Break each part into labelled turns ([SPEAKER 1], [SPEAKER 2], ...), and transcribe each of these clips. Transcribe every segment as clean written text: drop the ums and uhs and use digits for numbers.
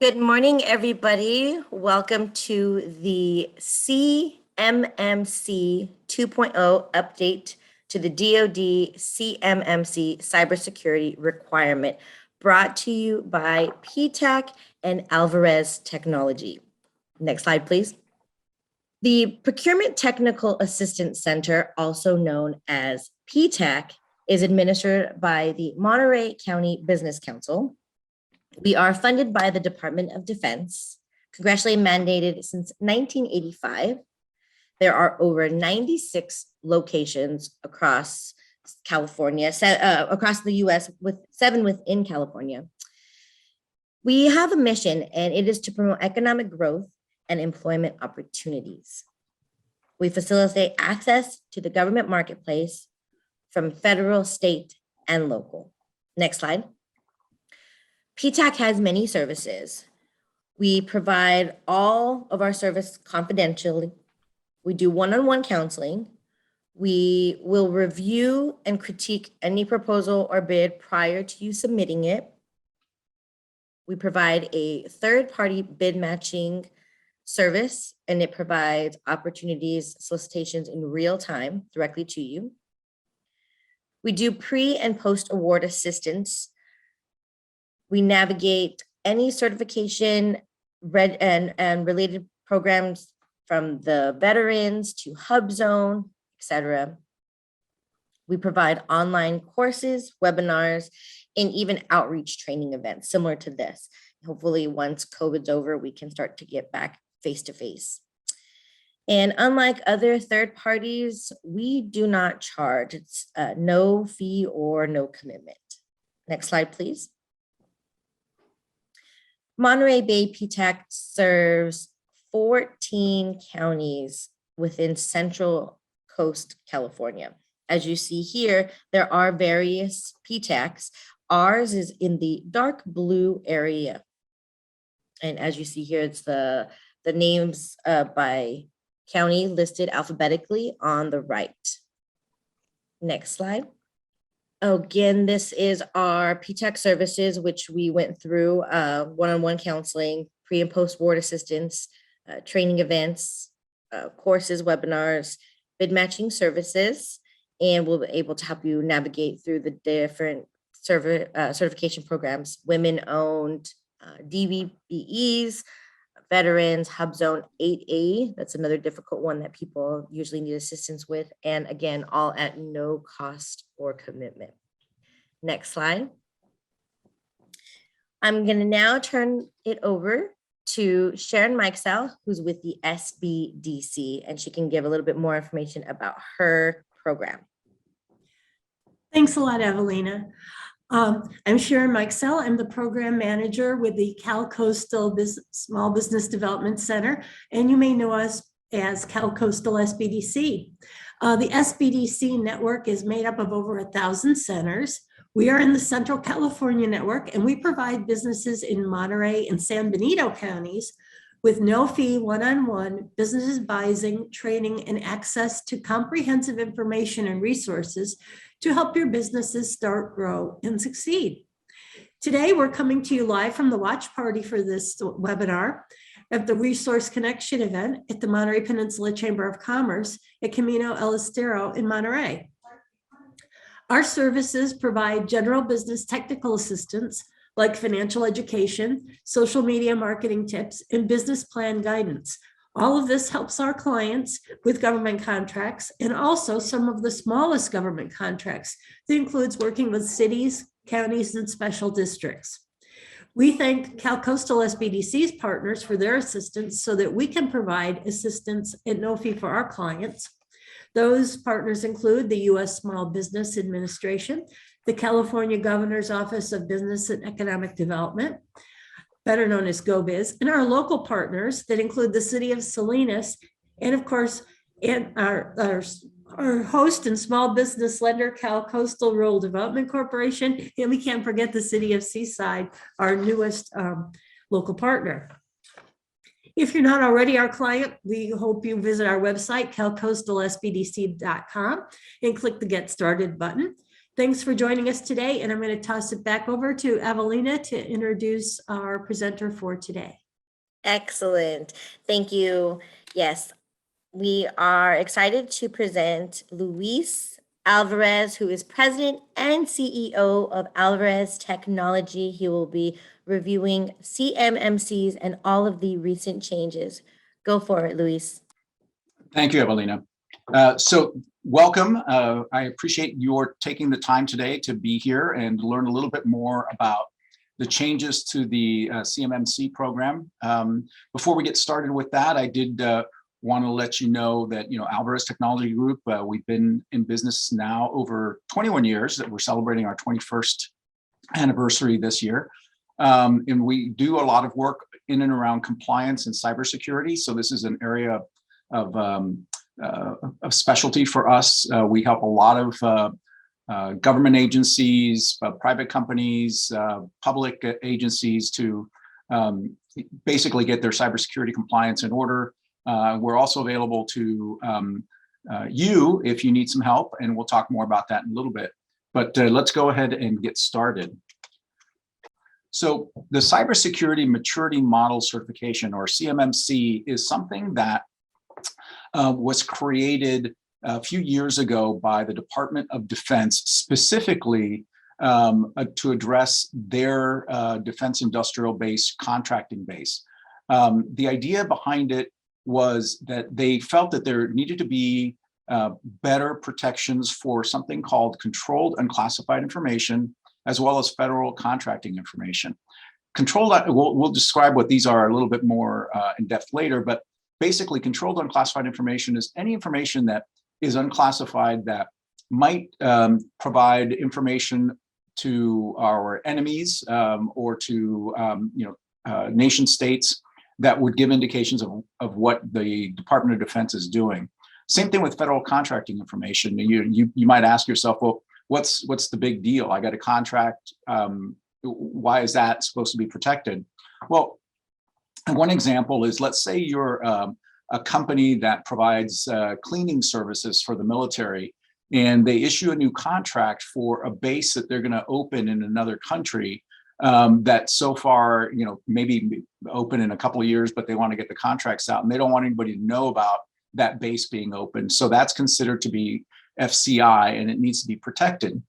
[SPEAKER 1] Good morning, everybody. Welcome to the CMMC 2.0 update to the DoD CMMC Cybersecurity requirement, brought to you by PTAC and Alvarez Technology. Next slide, please. The Procurement Technical Assistance Center, also known as PTAC, is administered by the Monterey County Business Council. We are funded by the Department of Defense, congressionally mandated since 1985. There are over 96 locations across California, across the US, with 7 within California. We have a mission, and it is to promote economic growth and employment opportunities. We facilitate access to the government marketplace from federal, state, and local. Next slide. PTAC has many services. We provide all of our service confidentially. We do one-on-one counseling. We will review and critique any proposal or bid prior to you submitting it. We provide a third-party bid matching service, and it provides opportunities, solicitations in real time directly to you. We do pre and post-award assistance. We navigate any certification and related programs from the veterans to HubZone, etc. We provide online courses, webinars, and even outreach training events similar to this. Hopefully, once COVID's over, we can start to get back face-to-face. And unlike other third parties, we do not charge. It's no fee or no commitment. Next slide, please. Monterey Bay PTAC serves 14 counties within Central Coast, California. As you see here, there are various PTACs. Ours is in the dark blue area. And as you see here, it's the names by county listed alphabetically on the right. Next slide. Again, this is our PTAC services, which we went through one-on-one counseling, pre and post-award assistance, training events, courses, webinars, bid matching services, and we'll be able to help you navigate through the different certification programs, women-owned, DVBEs, veterans, HubZone 8A. That's another difficult one that people usually need assistance with. And again, all at no cost or commitment. Next slide. I'm going to now turn it over to Sharon Mikesell, who's with the SBDC, and she can give a little bit more information about her program.
[SPEAKER 2] Thanks a lot, Evelina. I'm Sharon Mikesell. I'm the program manager with the Cal Coastal Small Business Development Center, and you may know us as Cal Coastal SBDC. The SBDC network is made up of over 1,000 centers. We are in the Central California network, and we provide businesses in Monterey and San Benito counties with no fee, one-on-one business advising, training, and access to comprehensive information and resources to help your businesses start, grow, and succeed. Today, we're coming to you live from the watch party for this webinar at the Resource Connection event at the Monterey Peninsula Chamber of Commerce at Camino El Estero in Monterey. Our services provide general business technical assistance like financial education, social media marketing tips, and business plan guidance. All of this helps our clients with government contracts and also some of the smallest government contracts. That includes working with cities, counties, and special districts. We thank Cal Coastal SBDC's partners for their assistance so that we can provide assistance at no fee for our clients. Those partners include the U.S. Small Business Administration, the California Governor's Office of Business and Economic Development, better known as GoBiz, and our local partners that include the City of Salinas, and of course, and our host and small business lender, Cal Coastal Rural Development Corporation, and we can't forget the City of Seaside, our newest local partner. If you're not already our client, we hope you visit our website, calcoastalsbdc.com, and click the Get Started button. Thanks for joining us today, and I'm going to toss it back over to Evelina to introduce our presenter for today.
[SPEAKER 1] Excellent. Thank you. Yes, we are excited to present Luis Alvarez, who is president and CEO of Alvarez Technology. He will be reviewing CMMCs and all of the recent changes. Go for it, Luis.
[SPEAKER 3] Thank you, Evelina. So welcome. I appreciate your taking the time today to be here and learn a little bit more about the changes to the CMMC program. Before we get started with that, I did want to let you know that, Alvarez Technology Group, we've been in business now over 21 years, that we're celebrating our 21st anniversary this year. And we do a lot of work in and around compliance and cybersecurity. So this is an area of specialty for us. We help a lot of government agencies, private companies, public agencies to basically get their cybersecurity compliance in order. We're also available to you if you need some help, and we'll talk more about that in a little bit. But let's go ahead and get started. So the Cybersecurity Maturity Model Certification, or CMMC, is something that was created a few years ago by the Department of Defense, specifically to address their defense industrial base, contracting base. The idea behind it was that they felt that there needed to be better protections for something called controlled unclassified information, as well as federal contracting information. Controlled, we'll describe what these are a little bit more in depth later, but basically controlled unclassified information is any information that is unclassified that might provide information to our enemies or to nation states that would give indications of what the Department of Defense is doing. Same thing with federal contracting information. You might ask yourself, well, what's the big deal? I got a contract. Why is that supposed to be protected? Well, one example is, let's say you're a company that provides cleaning services for the military, and they issue a new contract for a base that they're going to open in another country that so far, maybe open in a couple of years, but they want to get the contracts out and they don't want anybody to know about that base being open. So that's considered to be FCI, and it needs to be protected.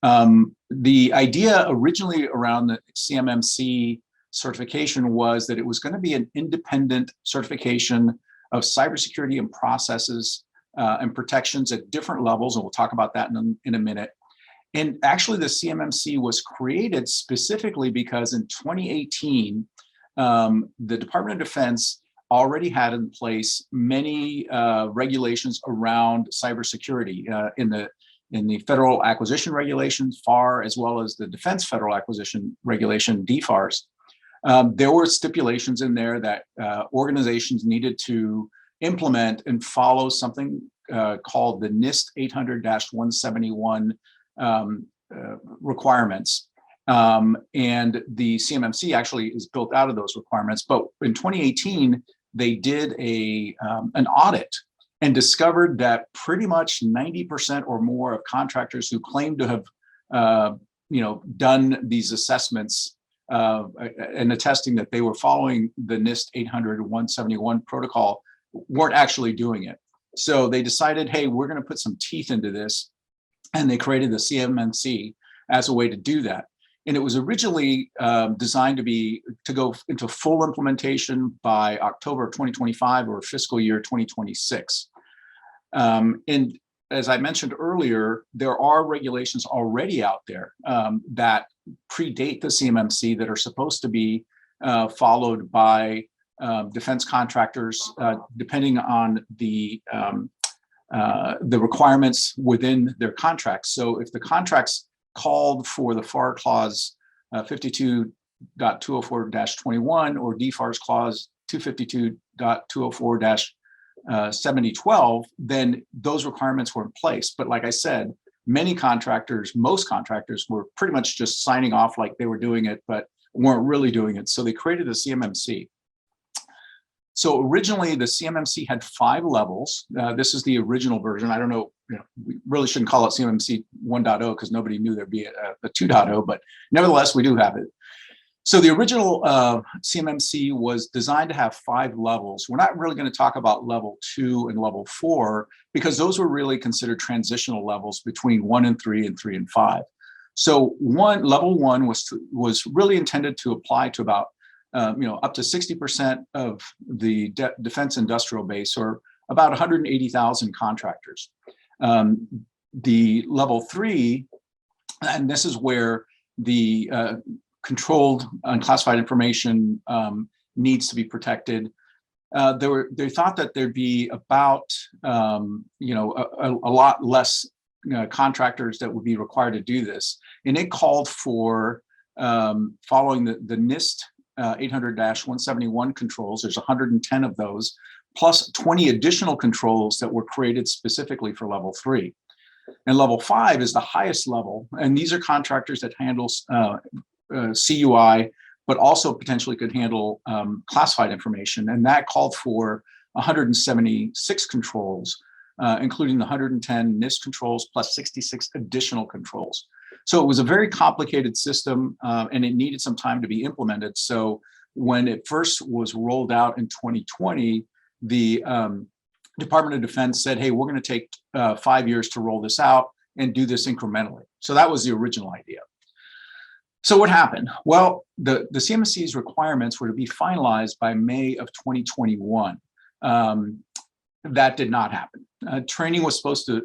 [SPEAKER 3] The idea originally around the CMMC certification was that it was going to be an independent certification of cybersecurity and processes and protections at different levels, and we'll talk about that in a minute. And actually, the CMMC was created specifically because in 2018, the Department of Defense already had in place many regulations around cybersecurity in the Federal Acquisition Regulation, FAR, as well as the Defense Federal Acquisition Regulation, DFARS. There were stipulations in there that organizations needed to implement and follow something called the NIST 800-171 requirements. And the CMMC actually is built out of those requirements. But in 2018, they did an audit and discovered that pretty much 90% or more of contractors who claimed to have done these assessments and attesting that they were following the NIST 800-171 protocol weren't actually doing it. So they decided, hey, we're going to put some teeth into this. And they created the CMMC as a way to do that. And it was originally designed to go into full implementation by October of 2025 or fiscal year 2026. And as I mentioned earlier, there are regulations already out there that predate the CMMC that are supposed to be followed by defense contractors, depending on the requirements within their contracts. So if the contracts called for the FAR clause 52.204-21 or DFARS clause 252.204-7012, then those requirements were in place. But like I said, most contractors were pretty much just signing off like they were doing it, but weren't really doing it. So they created the CMMC. So originally the CMMC had 5 levels. This is the original version. I don't know, we really shouldn't call it CMMC 1.0 because nobody knew there'd be a 2.0, but nevertheless, we do have it. So the original CMMC was designed to have 5 levels. We're not really going to talk about level 2 and level 4 because those were really considered transitional levels between 1 and 3 and 3 and 5. So level 1 was really intended to apply to about up to 60% of the defense industrial base, or about 180,000 contractors. The level 3, and this is where the controlled unclassified information needs to be protected. They thought that there'd be about a lot less contractors that would be required to do this, and it called for following the NIST 800-171 controls. There's 110 of those, plus 20 additional controls that were created specifically for level 3. And level 5 is the highest level, and these are contractors that handle CUI, but also potentially could handle classified information. And that called for 176 controls, including the 110 NIST controls plus 66 additional controls. So it was a very complicated system, and it needed some time to be implemented. So when it first was rolled out in 2020, the Department of Defense said, hey, we're going to take 5 years to roll this out and do this incrementally. So that was the original idea. So what happened? Well, the CMMC's requirements were to be finalized by May of 2021. That did not happen. Training was supposed to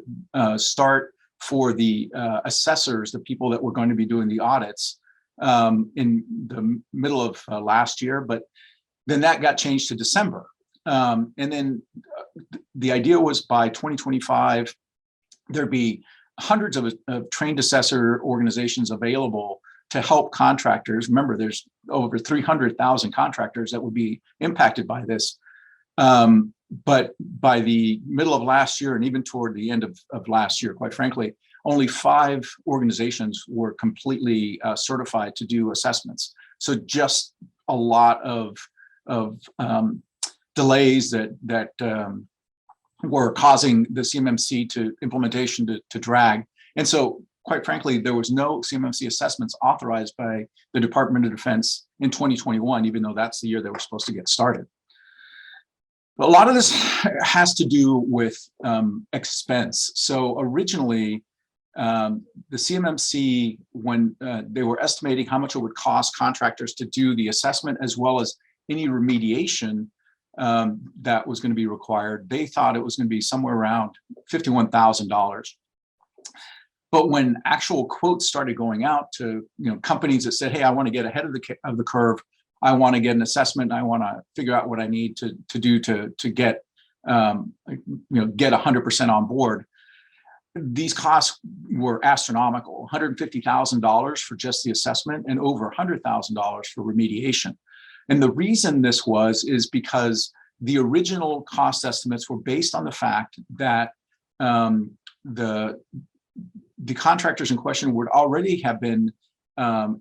[SPEAKER 3] start for the assessors, the people that were going to be doing the audits, in the middle of last year, but then that got changed to December. And then the idea was by 2025, there'd be hundreds of trained assessor organizations available to help contractors. Remember, there's over 300,000 contractors that would be impacted by this. But by the middle of last year, and even toward the end of last year, quite frankly, only 5 organizations were completely certified to do assessments. So just a lot of delays that were causing the CMMC implementation to drag. And so, quite frankly, there was no CMMC assessments authorized by the Department of Defense in 2021, even though that's the year they were supposed to get started. A lot of this has to do with expense. So originally, the CMMC, when they were estimating how much it would cost contractors to do the assessment as well as any remediation that was going to be required, they thought it was going to be somewhere around $51,000. But when actual quotes started going out to companies that said, hey, I want to get ahead of the curve, I want to get an assessment, I want to figure out what I need to do to get get 100% on board, these costs were astronomical. $150,000 for just the assessment and over $100,000 for remediation. And the reason this is because the original cost estimates were based on the fact that the contractors in question would already have been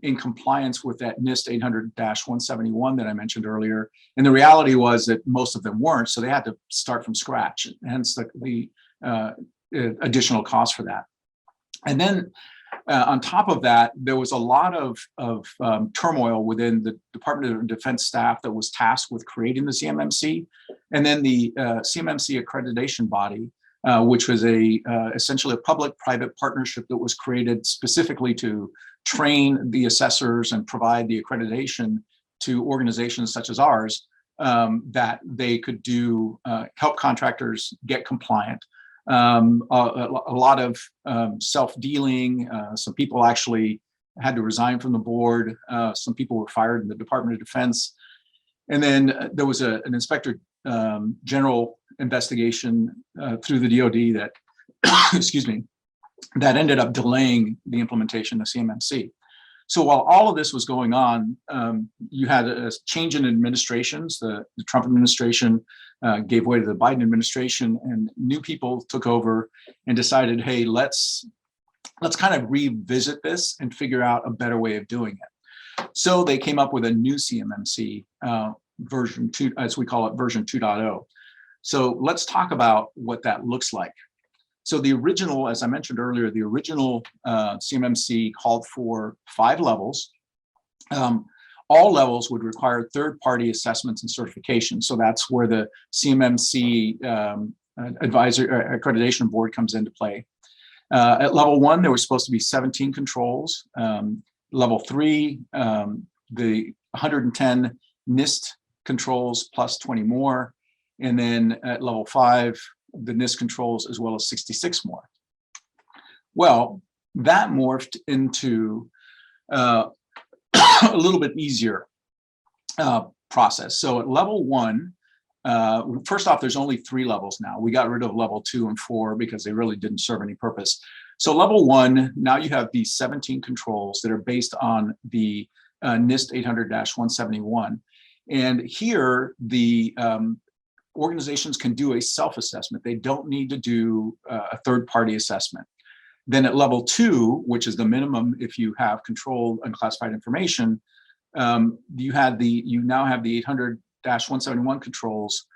[SPEAKER 3] in compliance with that NIST 800-171 that I mentioned earlier. And the reality was that most of them weren't, so they had to start from scratch, hence the additional cost for that. And then on top of that, there was a lot of turmoil within the Department of Defense staff that was tasked with creating the CMMC, and then the CMMC accreditation body, which was essentially a public-private partnership that was created specifically to train the assessors and provide the accreditation to organizations such as ours that they could help contractors get compliant. A lot of self-dealing. Some people actually had to resign from the board. Some people were fired in the Department of Defense. And then there was an inspector general investigation through the DoD that, excuse me, that ended up delaying the implementation of CMMC. So while all of this was going on, you had a change in administrations. The Trump administration gave way to the Biden administration, and new people took over and decided, hey, let's kind of revisit this and figure out a better way of doing it. So they came up with a new CMMC, version 2, as we call it, version 2.0. So let's talk about what that looks like. So the original, as I mentioned earlier, the original CMMC called for 5 levels. All levels would require third-party assessments and certification. So that's where the CMMC accreditation board comes into play. At level 1, there was supposed to be 17 controls. Level 3, the 110 NIST controls plus 20 more. And then at level 5, the NIST controls as well as 66 more. Well, that morphed into a little bit easier process. So at level 1, first off, there's only 3 levels now. We got rid of level 2 and 4 because they really didn't serve any purpose. So level 1, now you have these 17 controls that are based on the NIST 800-171. And here the organizations can do a self-assessment. They don't need to do a third-party assessment. Then at level 2, which is the minimum if you have controlled unclassified information, you now have the 800-171 controls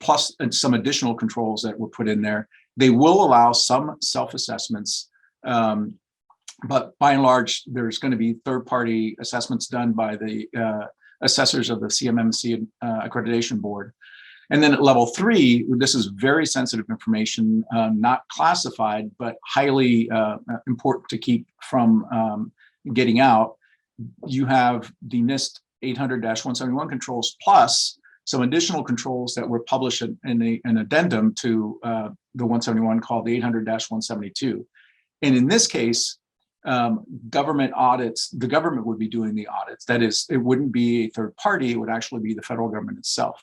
[SPEAKER 3] plus some additional controls that were put in there. They will allow some self-assessments, but by and large, there's going to be third-party assessments done by the assessors of the CMMC accreditation board. And then at level 3, this is very sensitive information, not classified, but highly important to keep from getting out. You have the NIST 800-171 controls plus some additional controls that were published in an addendum to the 171 called the 800-172. And in this case, government audits, the government would be doing the audits. That is, it wouldn't be a third party, it would actually be the federal government itself.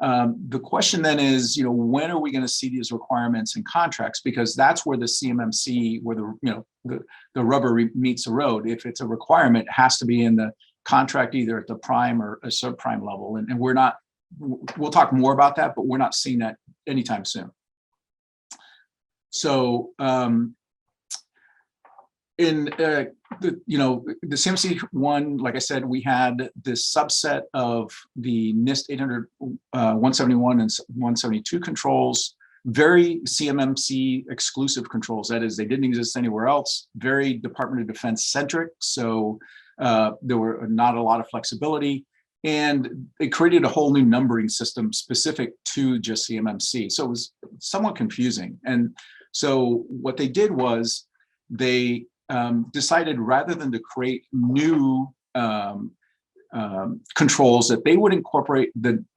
[SPEAKER 3] The question then is, when are we going to see these requirements in contracts? Because that's where the CMMC, where the rubber meets the road. If it's a requirement, it has to be in the contract, either at the prime or a subprime level. And we're not, we'll talk more about that, but we're not seeing that anytime soon. So in the CMMC 1, like I said, we had this subset of the NIST 800, 171 and 172 controls, very CMMC exclusive controls. That is, they didn't exist anywhere else, very Department of Defense centric. So there were not a lot of flexibility, and it created a whole new numbering system specific to just CMMC. So it was somewhat confusing. And so what they did was they decided, rather than to create new controls, that they would incorporate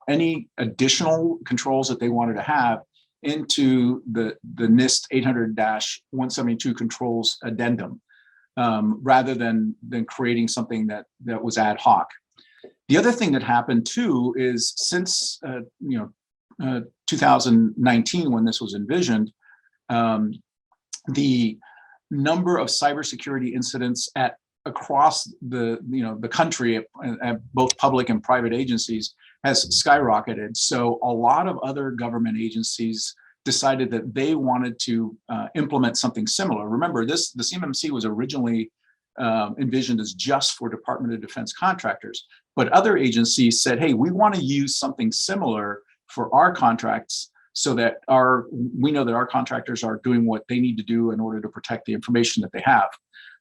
[SPEAKER 3] any additional controls that they wanted to have into the NIST 800-172 controls addendum, rather than creating something that was ad hoc. The other thing that happened too is, since 2019, when this was envisioned, the number of cybersecurity incidents across the country at both public and private agencies has skyrocketed. So a lot of other government agencies decided that they wanted to implement something similar. Remember, the CMMC was originally envisioned as just for Department of Defense contractors, but other agencies said, hey, we want to use something similar for our contracts, so that we know that our contractors are doing what they need to do in order to protect the information that they have.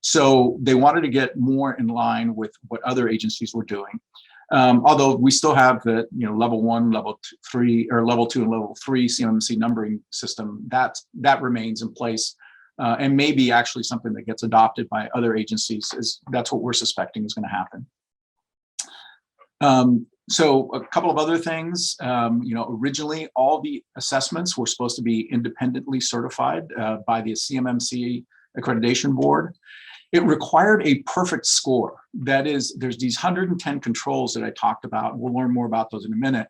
[SPEAKER 3] So they wanted to get more in line with what other agencies were doing. Although we still have the level 1, level 3, or level 2 and level 3 CMMC numbering system that remains in place, and maybe actually something that gets adopted by other agencies. That's what we're suspecting is going to happen. So a couple of other things, originally all the assessments were supposed to be independently certified by the CMMC accreditation board. It required a perfect score. That is, there's these 110 controls that I talked about. We'll learn more about those in a minute.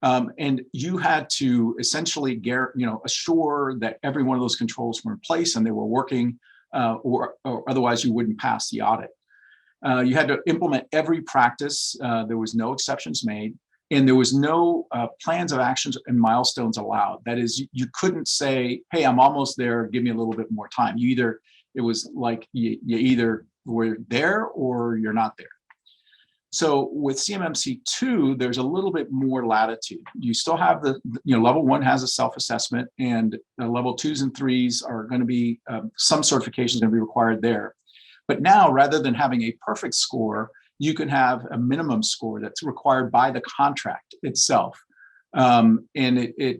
[SPEAKER 3] And you had to essentially assure that every one of those controls were in place and they were working, or otherwise you wouldn't pass the audit. You had to implement every practice. There was no exceptions made, and there was no plans of actions and milestones allowed. That is, you couldn't say, hey, I'm almost there, give me a little bit more time. It was like you either were there or you're not there. So with CMMC 2, there's a little bit more latitude. You still have level 1 has a self-assessment, and level 2s and 3s are going to be, some certification is going to be required there. But now, rather than having a perfect score, you can have a minimum score that's required by the contract itself. And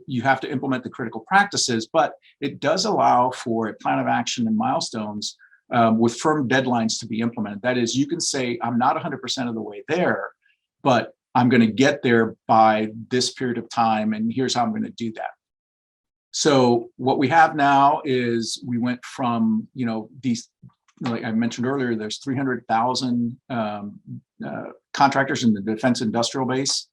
[SPEAKER 3] you have to implement the critical practices, but it does allow for a plan of action and milestones with firm deadlines to be implemented. That is, you can say, I'm not 100% of the way there, but I'm going to get there by this period of time, and here's how I'm going to do that. So what we have now is we went from, these, like I mentioned earlier, there's 300,000 contractors in the defense industrial base.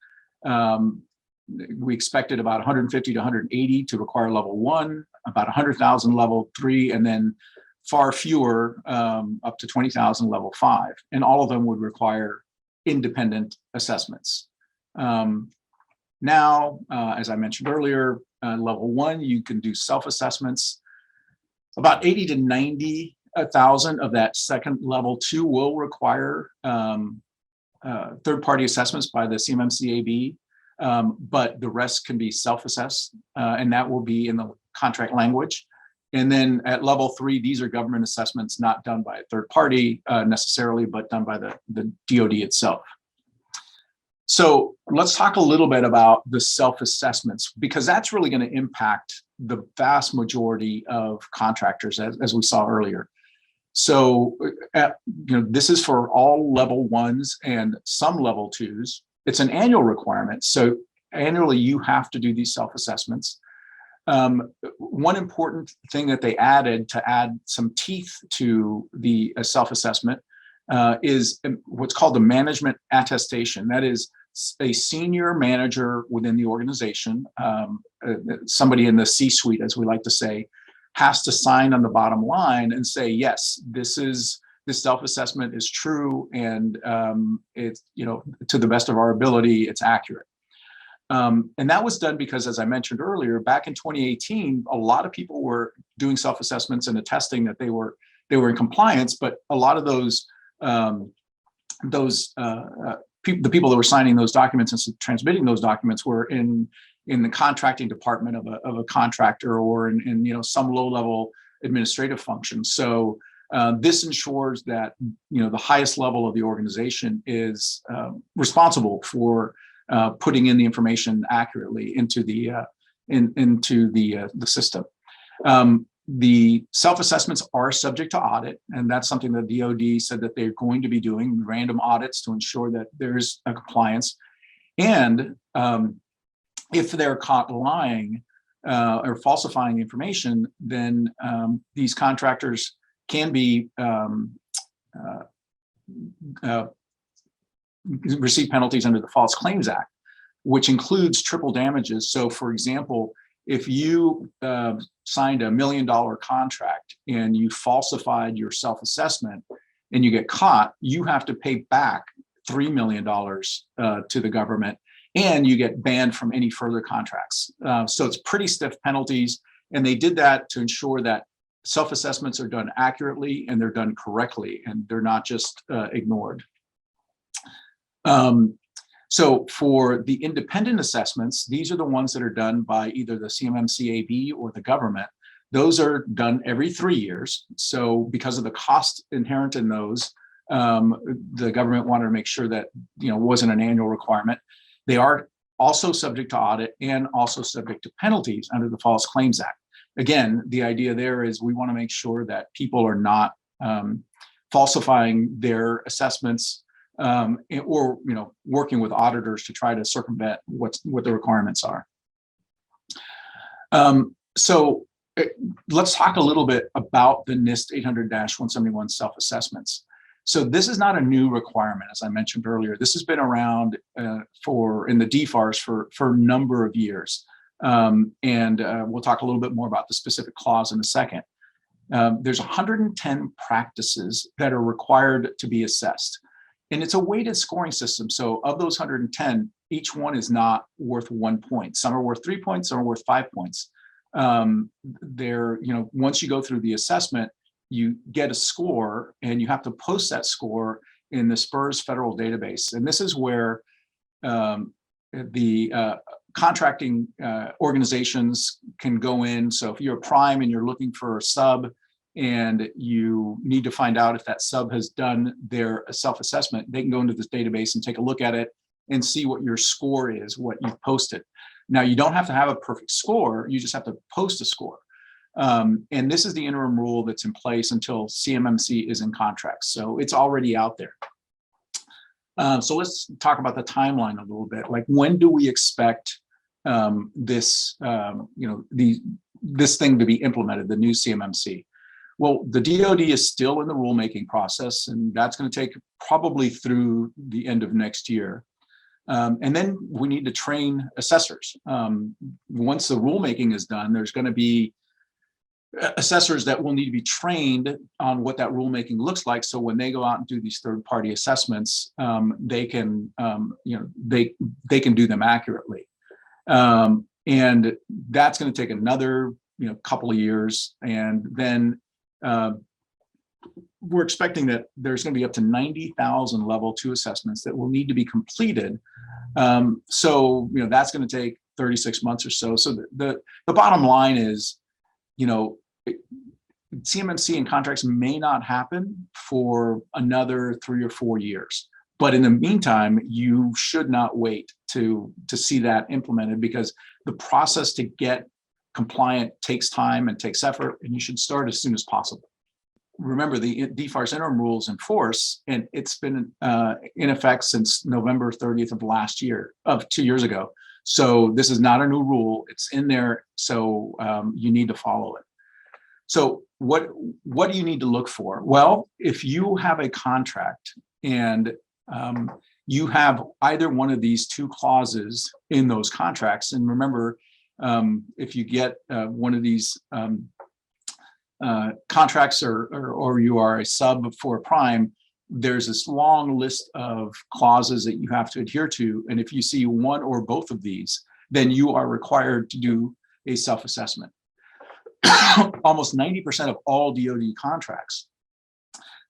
[SPEAKER 3] We expected about 150 to 180 to require level 1, about 100,000 level 3, and then far fewer, up to 20,000 level 5, and all of them would require independent assessments. Now, as I mentioned earlier, level 1, you can do self-assessments. About 80 to 90,000 of that second level 2 will require third-party assessments by the CMMC, but the rest can be self-assessed, and that will be in the contract language. And then at level 3, these are government assessments not done by a third party necessarily, but done by the DoD itself. So let's talk a little bit about the self-assessments, because that's really going to impact the vast majority of contractors, as we saw earlier. So, this is for all level 1s and some level 2s. It's an annual requirement. So annually, you have to do these self-assessments. One important thing that they added to add some teeth to the self-assessment is what's called the management attestation. That is, a senior manager within the organization, somebody in the C-suite, as we like to say, has to sign on the bottom line and say, yes, this self-assessment is true, and it's, to the best of our ability, it's accurate. And that was done because, as I mentioned earlier, back in 2018, a lot of people were doing self-assessments and attesting that they were in compliance, but a lot of the people that were signing those documents and transmitting those documents were in the contracting department of a contractor, or in some low-level administrative function. So this ensures that the highest level of the organization is responsible for putting in the information accurately into the system. The self-assessments are subject to audit, and that's something that DoD said that they're going to be doing random audits to ensure that there's a compliance. And if they're caught lying or falsifying information, then these contractors can be receive penalties under the False Claims Act, which includes triple damages. So, for example, if you signed $1 million contract and you falsified your self-assessment and you get caught, you have to pay back $3 million to the government, and you get banned from any further contracts. So it's pretty stiff penalties, and they did that to ensure that self-assessments are done accurately and they're done correctly, and they're not just ignored. So for the independent assessments, these are the ones that are done by either the CMMC or the government. Those are done every 3 years. So because of the cost inherent in those, the government wanted to make sure that wasn't an annual requirement. They are also subject to audit and also subject to penalties under the False Claims Act. Again, the idea there is we want to make sure that people are not falsifying their assessments, or working with auditors to try to circumvent what the requirements are. So let's talk a little bit about the NIST 800-171 self-assessments. So this is not a new requirement, as I mentioned earlier. This has been around in the DFARS for a number of years. We'll talk a little bit more about the specific clause in a second. There's 110 practices that are required to be assessed. And it's a weighted scoring system. So of those 110, each one is not worth 1 point. Some are worth 3 points, some are worth 5 points. Once you go through the assessment, you get a score, and you have to post that score in the SPURS federal database. And this is where the contracting organizations can go in. So if you're a prime and you're looking for a sub and you need to find out if that sub has done their self-assessment, they can go into this database and take a look at it and see what your score is, what you've posted. Now, you don't have to have a perfect score, you just have to post a score. And this is the interim rule that's in place until CMMC is in contracts. So it's already out there. So let's talk about the timeline a little bit. Like, when do we expect this, this thing to be implemented, the new CMMC? Well, the DoD is still in the rulemaking process, and that's going to take probably through the end of next year. And then we need to train assessors. Once the rulemaking is done, there's going to be assessors that will need to be trained on what that rulemaking looks like. So when they go out and do these third-party assessments, they can, they can do them accurately. And that's going to take another, couple of years. And then we're expecting that there's going to be up to 90,000 level 2 assessments that will need to be completed. So, that's going to take 36 months or so. So the bottom line is, CMMC and contracts may not happen for another 3 or 4 years. But in the meantime, you should not wait to see that implemented, because the process to get compliant takes time and takes effort, and you should start as soon as possible. Remember, the DFARS interim rules in force, and it's been in effect since November 30th of 2 years ago. So this is not a new rule, it's in there, so you need to follow it. So what do you need to look for? Well, if you have a contract and you have either one of these 2 clauses in those contracts, and remember, if you get one of these contracts or you are a sub for a prime, there's this long list of clauses that you have to adhere to. And if you see one or both of these, then you are required to do a self-assessment. Almost 90% of all DoD contracts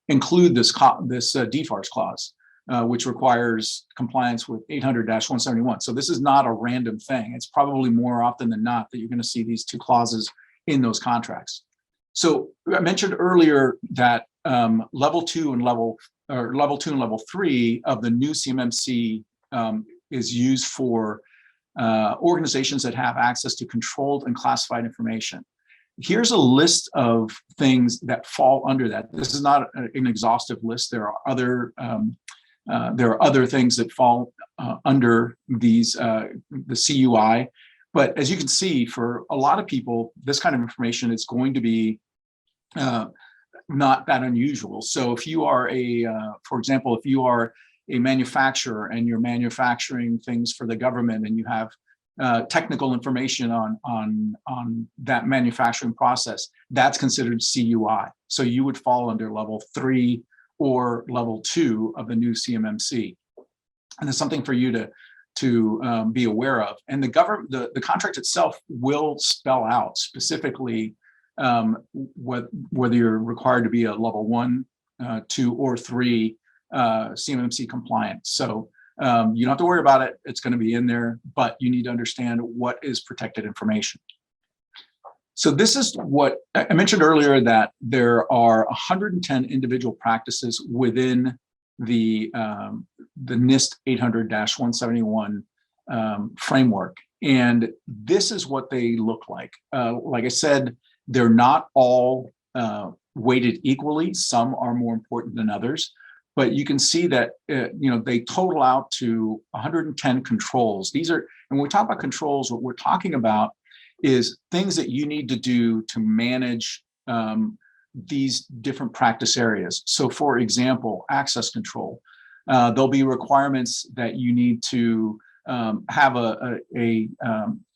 [SPEAKER 3] include this DFARS clause, which requires compliance with 800-171. So this is not a random thing. It's probably more often than not that you're going to see these 2 clauses in those contracts. So I mentioned earlier that level 2 and level 3 of the new CMMC is used for organizations that have access to controlled and classified information. Here's a list of things that fall under that. This is not an exhaustive list. There are other things that fall under these the CUI. But as you can see, for a lot of people, this kind of information is going to be not that unusual. So if you are for example, if you are a manufacturer and you're manufacturing things for the government and you have technical information on that manufacturing process, that's considered CUI. So you would fall under level 3 or level 2 of the new CMMC. And it's something for you to be aware of. And the contract itself will spell out specifically whether you're required to be a level 1, 2, or 3 CMMC compliant. So you don't have to worry about it. It's going to be in there, but you need to understand what is protected information. So this is what I mentioned earlier, that there are 110 individual practices within the NIST 800-171 framework. And this is what they look like. Like I said, they're not all weighted equally. Some are more important than others. But you can see that they total out to 110 controls. These are, and when we talk about controls, what we're talking about is things that you need to do to manage these different practice areas. So for example, access control. There'll be requirements that you need to have an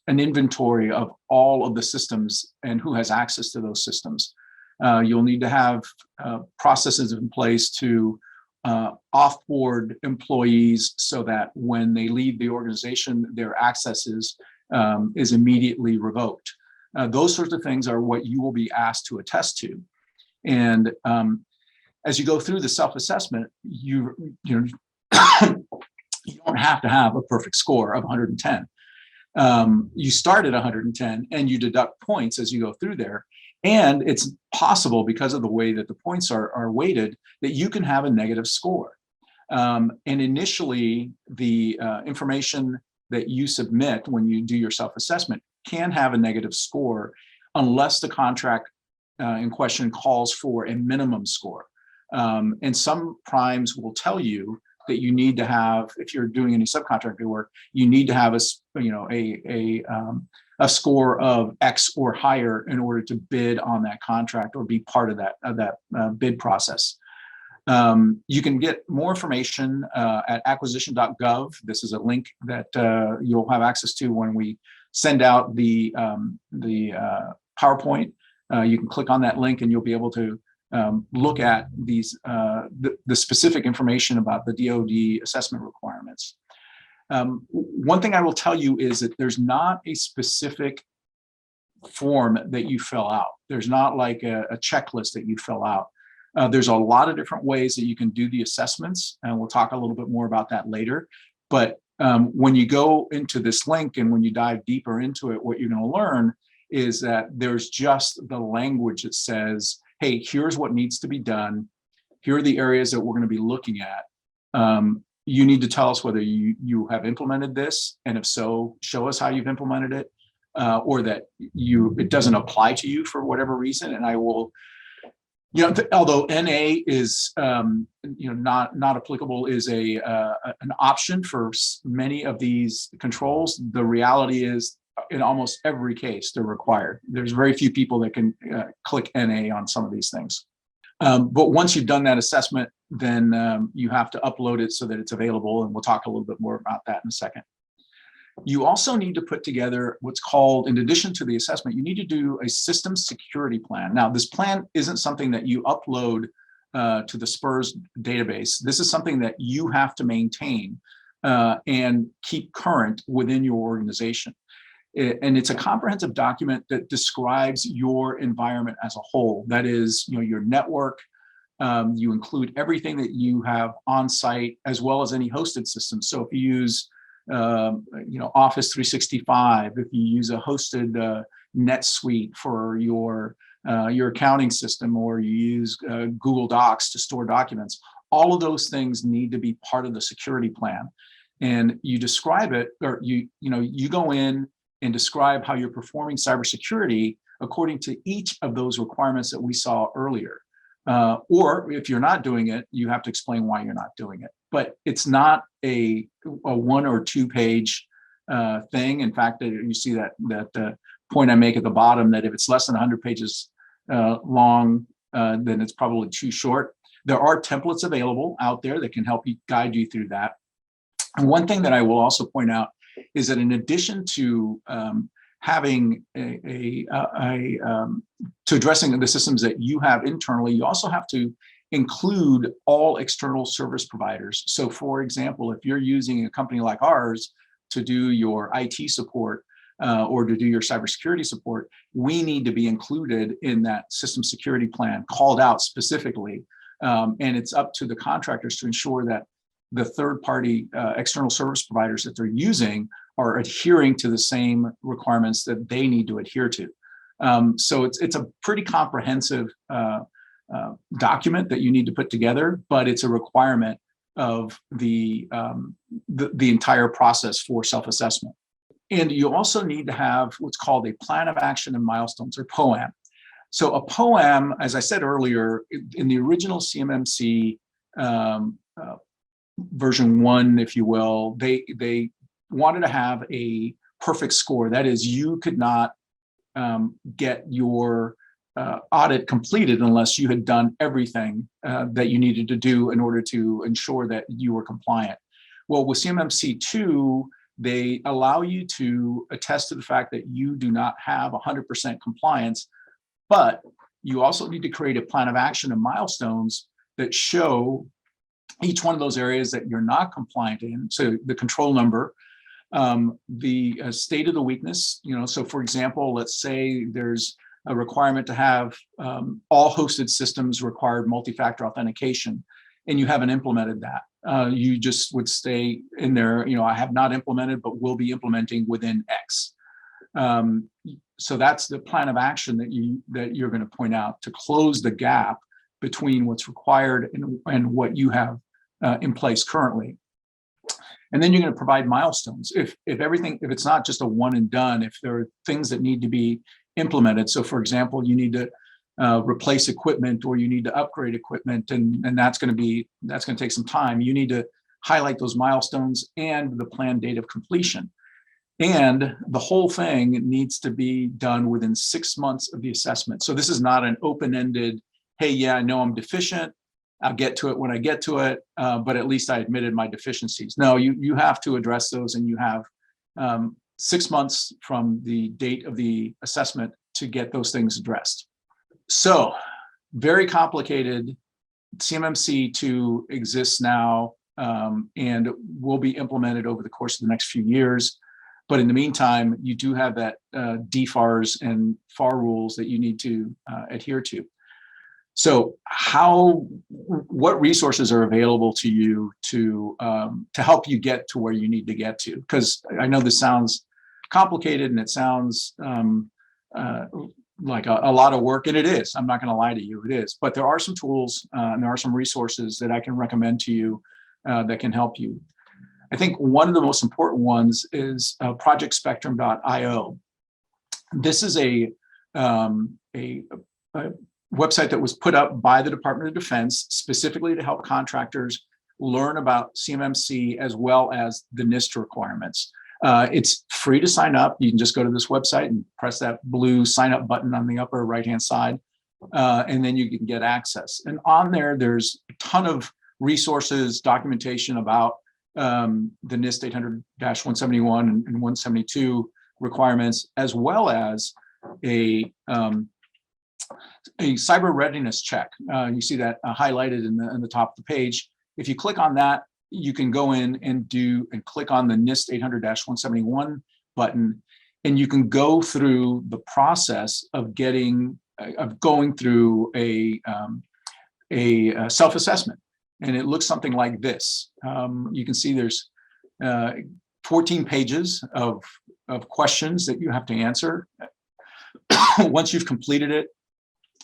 [SPEAKER 3] inventory of all of the systems and who has access to those systems. You'll need to have processes in place to offboard employees so that when they leave the organization, their access is immediately revoked. Those sorts of things are what you will be asked to attest to. And as you go through the self-assessment, you know, you don't have to have a perfect score of 110. You start at 110 and you deduct points as you go through there. And it's possible, because of the way that the points are weighted, that you can have a negative score. And initially, the information that you submit when you do your self-assessment can have a negative score unless the contract in question calls for a minimum score. And some primes will tell you that you need to have, if you're doing any subcontractor work, you need to have a score of X or higher in order to bid on that contract or be part of that bid process. You can get more information at acquisition.gov. This is a link that you'll have access to when we send out the PowerPoint. You can click on that link and you'll be able to look at these the specific information about the DoD assessment requirements. One thing I will tell you is that there's not a specific form that you fill out. There's not like a checklist that you fill out. There's a lot of different ways that you can do the assessments, and we'll talk a little bit more about that later. But when you go into this link and when you dive deeper into it, what you're going to learn is that there's just the language that says, hey, here's what needs to be done. Here are the areas that we're going to be looking at. You need to tell us whether you have implemented this, and if so, show us how you've implemented it, or that it doesn't apply to you for whatever reason. And I will, although NA is not applicable, is an option for many of these controls. The reality is, in almost every case, they're required. There's very few people that can click NA on some of these things. But once you've done that assessment, then you have to upload it so that it's available. And we'll talk a little bit more about that in a second. You also need to put together what's called, in addition to the assessment, you need to do a system security plan. Now, this plan isn't something that you upload to the SPURS database. This is something that you have to maintain and keep current within your organization. And it's a comprehensive document that describes your environment as a whole. That is, your network. You include everything that you have on site, as well as any hosted systems. So if you use, Office 365, if you use a hosted NetSuite for your accounting system, or you use Google Docs to store documents, all of those things need to be part of the security plan. And you describe it, or you go in and describe how you're performing cybersecurity according to each of those requirements that we saw earlier. Or if you're not doing it, you have to explain why you're not doing it. But it's not a 1 or 2 page thing. In fact, you see that point I make at the bottom, that if it's less than 100 pages long, then it's probably too short. There are templates available out there that can help you, guide you through that. And one thing that I will also point out is that in addition to having to addressing the systems that you have internally, you also have to include all external service providers. So for example, if you're using a company like ours to do your IT support or to do your cybersecurity support, we need to be included in that system security plan, called out specifically. And it's up to the contractors to ensure that the third-party external service providers that they're using are adhering to the same requirements that they need to adhere to. So it's a pretty comprehensive document that you need to put together, but it's a requirement of the entire process for self-assessment. And you also need to have what's called a plan of action and milestones, or POAM. So a POAM, as I said earlier, in the original CMMC version 1, if you will, they wanted to have a perfect score. That is, you could not get your audit completed unless you had done everything that you needed to do in order to ensure that you were compliant. Well, with CMMC 2, they allow you to attest to the fact that you do not have 100% compliance, but you also need to create a plan of action and milestones that show each one of those areas that you're not compliant in. So the control number, the state of the weakness, so for example, let's say there's a requirement to have all hosted systems required multi-factor authentication, and you haven't implemented that. You just would stay in there, I have not implemented, but will be implementing within X. So that's the plan of action that you're going to point out to close the gap between what's required and what you have in place currently. And then you're going to provide milestones. If it's not just a one and done, if there are things that need to be implemented. So for example, you need to replace equipment, or you need to upgrade equipment, and that's going to take some time. You need to highlight those milestones and the planned date of completion. And the whole thing needs to be done within 6 months of the assessment. So this is not an open-ended, hey, yeah, I know I'm deficient, I'll get to it when I get to it, but at least I admitted my deficiencies. No, you have to address those, and you have 6 months from the date of the assessment to get those things addressed. So very complicated. CMMC 2 exists now and will be implemented over the course of the next few years. But in the meantime, you do have that DFARS and FAR rules that you need to adhere to. So what resources are available to you to help you get to where you need to get to? Because I know this sounds complicated and it sounds like a lot of work, and it is. I'm not going to lie to you, it is. But there are some tools and there are some resources that I can recommend to you that can help you. I think one of the most important ones is projectspectrum.io. This is a website that was put up by the Department of Defense specifically to help contractors learn about CMMC as well as the NIST requirements. It's free to sign up. You can just go to this website and press that blue sign up button on the upper right-hand side, and then you can get access. And on there, there's a ton of resources, documentation about the NIST 800-171 and 172 requirements, as well as a cyber readiness check. You see that highlighted in the top of the page. If you click on that, you can go in and click on the NIST 800-171 button, and you can go through the process of going through a self-assessment. And it looks something like this. You can see there's 14 pages of questions that you have to answer. Once you've completed it,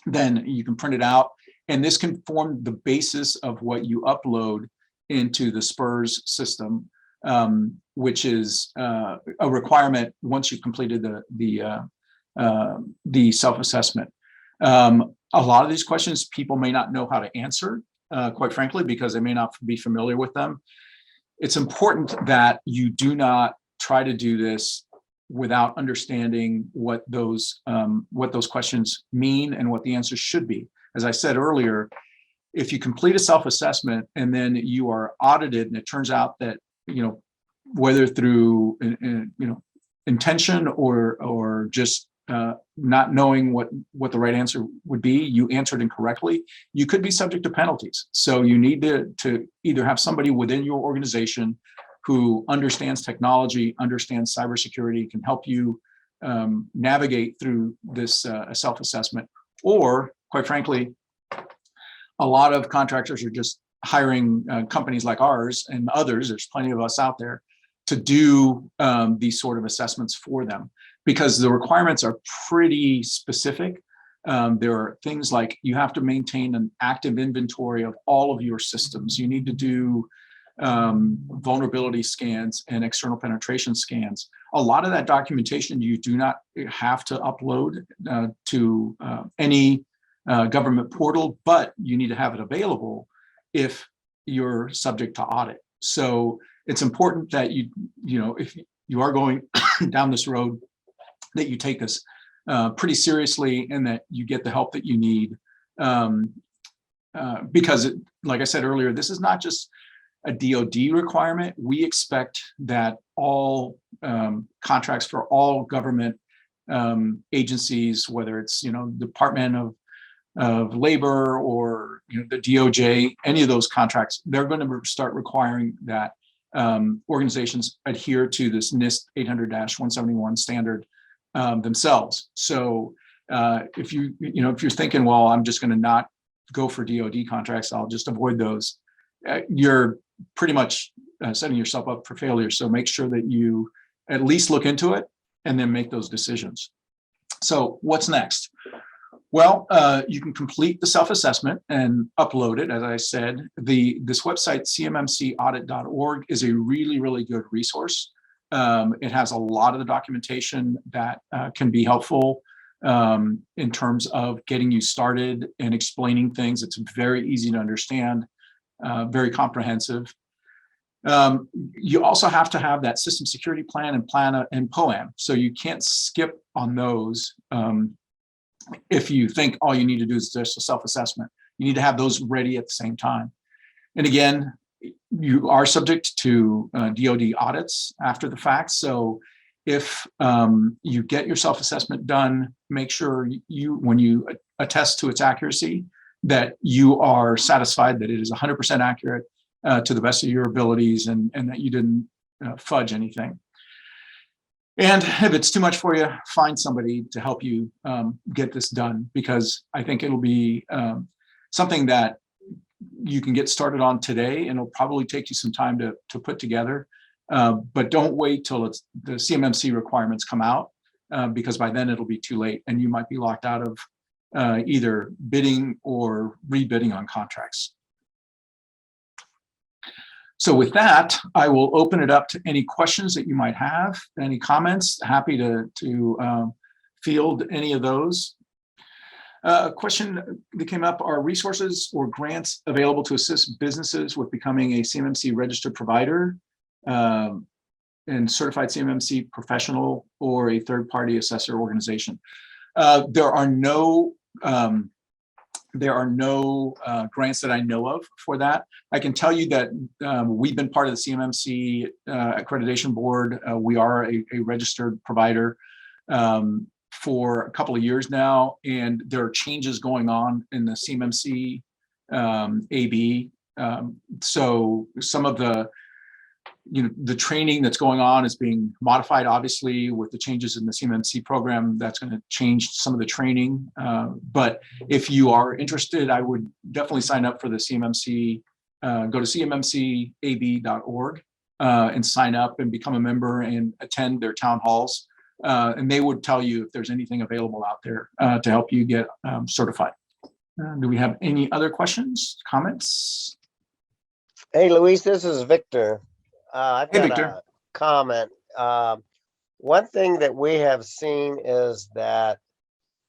[SPEAKER 3] then you can print it out. And this can form the basis of what you upload into the SPRS system, which is a requirement once you've completed the self-assessment. A lot of these questions people may not know how to answer, quite frankly, because they may not be familiar with them. It's important that you do not try to do this without understanding what those questions mean and what the answers should be. As I said earlier, if you complete a self-assessment and then you are audited and it turns out that, whether through intention or just not knowing what the right answer would be, you answered incorrectly, you could be subject to penalties. So you need to either have somebody within your organization who understands technology, understands cybersecurity, can help you navigate through this self-assessment, or quite frankly, a lot of contractors are just hiring companies like ours and others, there's plenty of us out there, to do these sort of assessments for them, because the requirements are pretty specific. There are things like you have to maintain an active inventory of all of your systems. You need to do vulnerability scans and external penetration scans. A lot of that documentation you do not have to upload to any government portal, but you need to have it available if you're subject to audit. So it's important that if you are going down this road, that you take this pretty seriously and that you get the help that you need. Because like I said earlier, this is not just a DoD requirement. We expect that all contracts for all government agencies, whether it's Department of Labor or the DOJ, any of those contracts, they're going to start requiring that organizations adhere to this NIST 800-171 standard themselves. So if you're thinking, well, I'm just going to not go for DoD contracts, I'll just avoid those, you're pretty much setting yourself up for failure. So make sure that you at least look into it and then make those decisions. So what's next? Well, you can complete the self-assessment and upload it. As I said, this website, cmmcaudit.org, is a really, really good resource. It has a lot of the documentation that can be helpful in terms of getting you started and explaining things. It's very easy to understand, very comprehensive. You also have to have that system security plan and POAM. So you can't skip on those. If you think all you need to do is just a self-assessment, you need to have those ready at the same time. And again, you are subject to DoD audits after the fact. So if you get your self-assessment done, make sure when you attest to its accuracy, that you are satisfied that it is 100% accurate to the best of your abilities and that you didn't fudge anything. And if it's too much for you, find somebody to help you get this done, because I think it'll be something that you can get started on today, and it'll probably take you some time to put together. But don't wait till the CMMC requirements come out, because by then it'll be too late and you might be locked out of either bidding or rebidding on contracts. So with that, I will open it up to any questions that you might have, any comments. Happy to field any of those. A question that came up: are resources or grants available to assist businesses with becoming a CMMC registered provider and certified CMMC professional or a third-party assessor organization? There are no grants that I know of for that. I can tell you that we've been part of the CMMC accreditation board. We are a registered provider for a couple of years now, and there are changes going on in the CMMC AB. So some of the training that's going on is being modified, obviously, with the changes in the CMMC program. That's going to change some of the training. But if you are interested, I would definitely sign up for the CMMC. Go to cmmcab.org and sign up and become a member and attend their town halls. And they would tell you if there's anything available out there to help you get certified. Do we have any other questions, comments?
[SPEAKER 4] Hey, Luis, this is Victor. I've
[SPEAKER 3] Hey,
[SPEAKER 4] got
[SPEAKER 3] Victor.
[SPEAKER 4] a comment. One thing that we have seen is that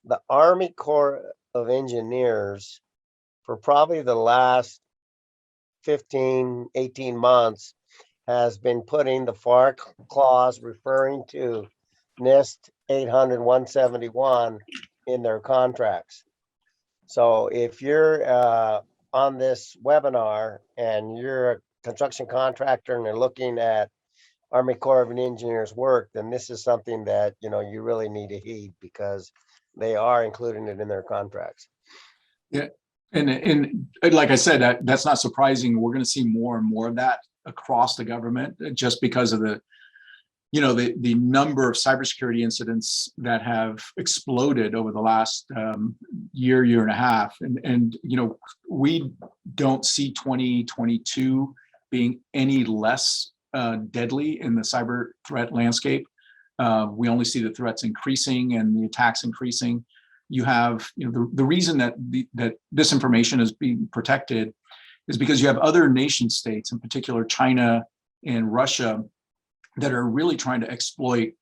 [SPEAKER 4] the Army Corps of Engineers, for probably the last 15, 18 months, has been putting the FAR clause referring to NIST 800-171 in their contracts. So if you're on this webinar and you're a construction contractor and they're looking at Army Corps of Engineers work, then this is something that you really need to heed, because they are including it in their contracts.
[SPEAKER 3] Yeah, and like I said, that's not surprising. We're going to see more and more of that across the government, just because of the number of cybersecurity incidents that have exploded over the last year and a half, and we don't see 2022 being any less deadly in the cyber threat landscape. We only see the threats increasing and the attacks increasing. You have, the reason that this information is being protected is because you have other nation states, in particular China and Russia, that are really trying to exploit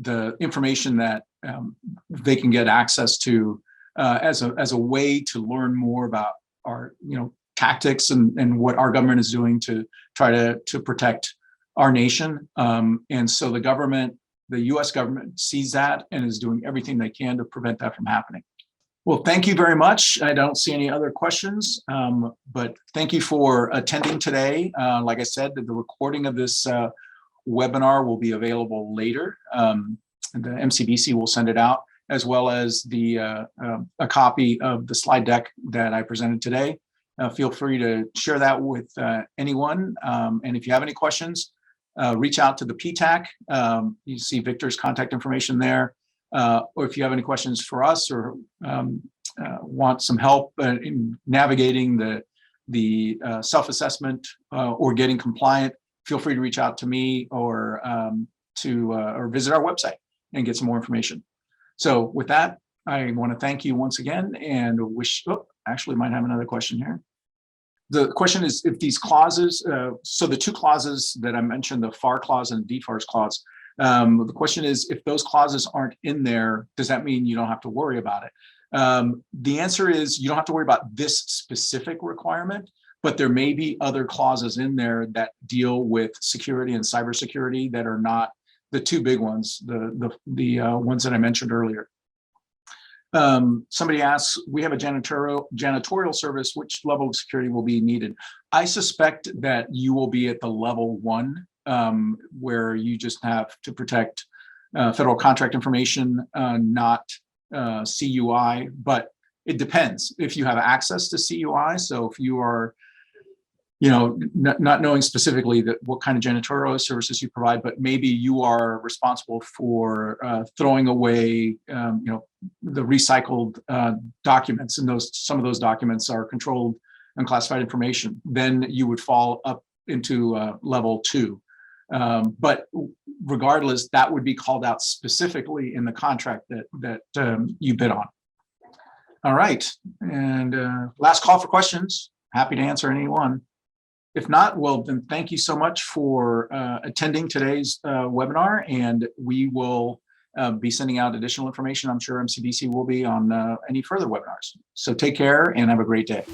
[SPEAKER 3] the information that they can get access to as a way to learn more about our tactics and what our government is doing to try to protect our nation. And so the US government sees that and is doing everything they can to prevent that from happening. Well, thank you very much. I don't see any other questions, but thank you for attending today. Like I said, the recording of this webinar will be available later. The MCBC will send it out, as well as a copy of the slide deck that I presented today. Feel free to share that with anyone. And if you have any questions, reach out to the PTAC. You see Victor's contact information there. or if you have any questions for us or want some help in navigating the self-assessment or getting compliant, feel free to reach out to me or visit our website and get some more information. So with that, I want to thank you once again and wish, actually might have another question here. The question is if these clauses, so the two clauses that I mentioned, the FAR clause and DFARS clause, the question is if those clauses aren't in there, does that mean you don't have to worry about it? The answer is you don't have to worry about this specific requirement, but there may be other clauses in there that deal with security and cybersecurity that are not the two big ones, the ones that I mentioned earlier. Somebody asks, we have a janitorial service, which level of security will be needed? I suspect that you will be at the level 1, where you just have to protect federal contract information, not CUI, but it depends if you have access to CUI. So if you are, not knowing specifically what kind of janitorial services you provide, but maybe you are responsible for throwing away, the recycled documents, and some of those documents are controlled and classified information, then you would fall up into level 2. But regardless, that would be called out specifically in the contract that you bid on. All right, and last call for questions. Happy to answer any one. If not, well, then thank you so much for attending today's webinar, and we will be sending out additional information. I'm sure MCDC will be on any further webinars. So take care and have a great day.